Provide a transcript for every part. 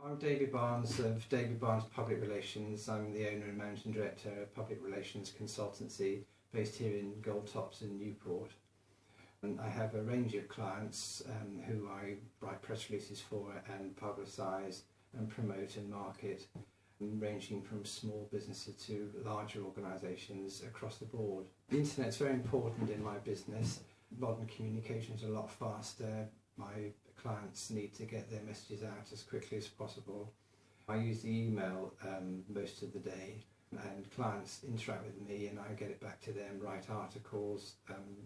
I'm David Barnes of David Barnes Public Relations. I'm the owner and managing director of Public Relations Consultancy based here in Goldtops in Newport. And I have a range of clients who I write press releases for and publicise and promote and market, ranging from small businesses to larger organisations across the board. The internet's very important in my business. Modern communication is a lot faster. My clients need to get their messages out as quickly as possible. I use the email most of the day, and clients interact with me and I get it back to them, write articles,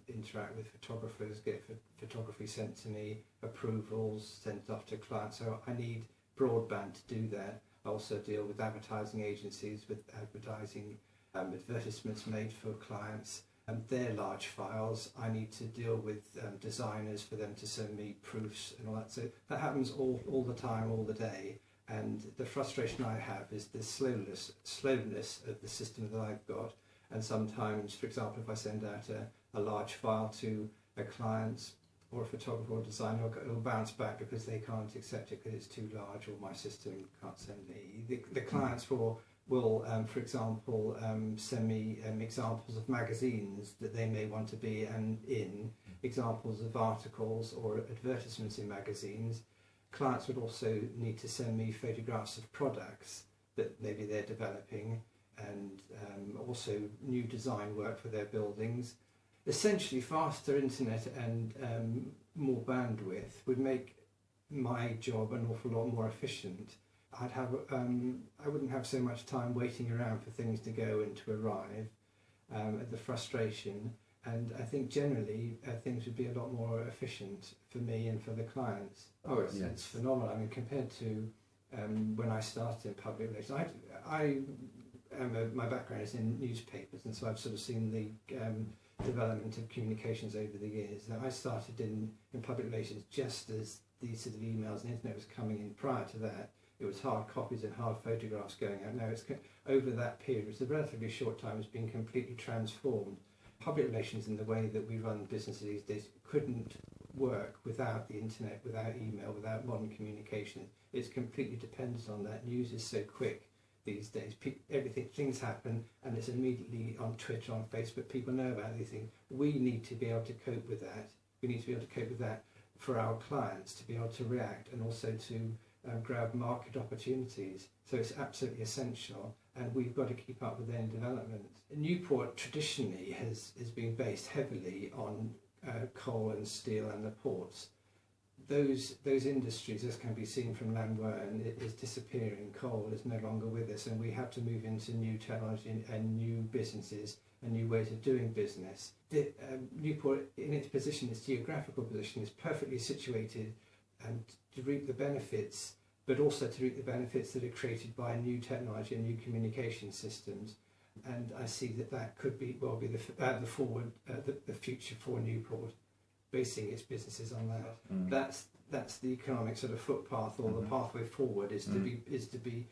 interact with photographers, get photography sent to me, approvals sent off to clients. So I need broadband to do that. I also deal with advertising agencies, with advertisements made for clients. Their large files, I need to deal with designers for them to send me proofs and all that. So that happens all the time, all the day. And the frustration I have is the slowness of the system that I've got. And sometimes, for example, if I send out a large file to a client or a photographer or designer, it'll bounce back because they can't accept it because it's too large or my system can't send me. The clients will, for example, send me examples of magazines that they may want to be in, examples of articles or advertisements in magazines. Clients would also need to send me photographs of products that maybe they're developing, and also new design work for their buildings. Essentially, faster internet and more bandwidth would make my job an awful lot more efficient. I wouldn't have so much time waiting around for things to go and to arrive, the frustration, and I think generally things would be a lot more efficient for me and for the clients. Oh, it's phenomenal. I mean, compared to when I started in public relations, my background is in newspapers, and so I've sort of seen the development of communications over the years. Now, I started in public relations just as these sort of emails and internet was coming in. Prior to that, it was hard copies and hard photographs going out. Now, it's over that period, it's a relatively short time, it's been completely transformed. Public relations in the way that we run businesses these days couldn't work without the internet, without email, without modern communication. It's completely dependent on that. News is so quick these days. Things happen and it's immediately on Twitter, on Facebook. People know about these things. We need to be able to cope with that. We need to be able to cope with that for our clients, to be able to react and also to grab market opportunities. So it's absolutely essential, and we've got to keep up with their development. Newport traditionally has been based heavily on coal and steel and the ports. Those industries, as can be seen from Lamworn, is disappearing. Coal is no longer with us, and we have to move into new technology and new businesses and new ways of doing business. Newport, in its position, its geographical position, is perfectly situated and to reap the benefits, but also to reap the benefits that are created by new technology and new communication systems. And I see that could be the future for Newport, basing its businesses on that. That's the economic sort of footpath, or the pathway forward is to be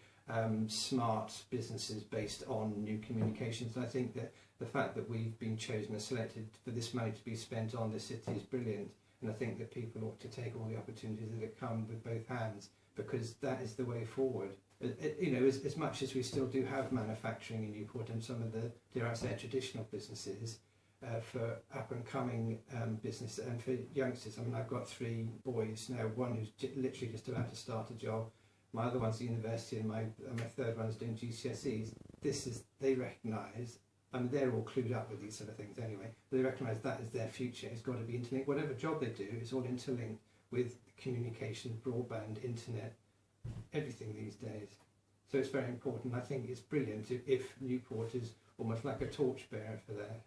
smart businesses based on new communications. And I think that the fact that we've been chosen and selected for this money to be spent on the city is brilliant. And I think that people ought to take all the opportunities that have come with both hands, because that is the way forward. As much as we still do have manufacturing in Newport and some of the, dare I say, traditional businesses, for up-and-coming business and for youngsters. I mean, I've got 3 boys now, one who's literally just about to start a job, my other one's at university, and my third one's doing GCSEs. They recognise, I mean, they're all clued up with these sort of things anyway, but they recognise that is their future. It's got to be interlinked. Whatever job they do, it's all interlinked with communication, broadband, internet, everything these days. So it's very important. I think it's brilliant if Newport is almost like a torchbearer for that.